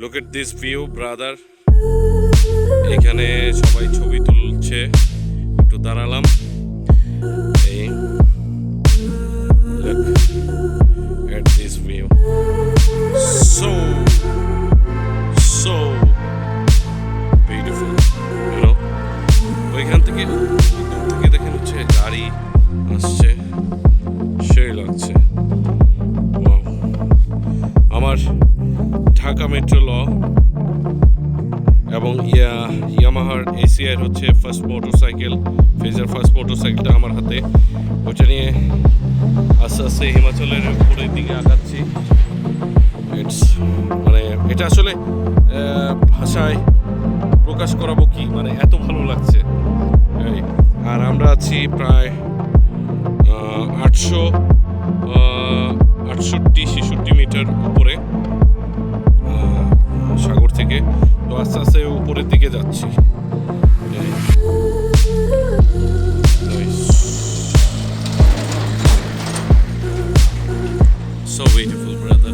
Look at this view brother. এখানে সবাই ছবি তুলছে, একটু দাঁড়ালাম। এই look at this view, so so beautiful, you know. ওইখান থেকে দেখেন হচ্ছে গাড়ি আসছে, সেই লাগছে। Wow. আমার ঢাকা মেট্রো ল এবং ইয়ামাহার এসিআর হচ্ছে ফার্স্ট মোটরসাইকেল, ফেজার ফার্স্ট মোটরসাইকেলটা আমার হাতে। ওটা নিয়ে আস্তে আস্তে হিমাচলের উপরের দিকে আগাচ্ছি। মানে এটা আসলে ভাষায় প্রকাশ করাবো কি, মানে এত ভালো লাগছে। আর আমরা আছি প্রায় 868-66 মিটার উপরে সাগর থেকে। তো আস্তে আস্তে উপরের দিকে যাচ্ছি। So beautiful, brother.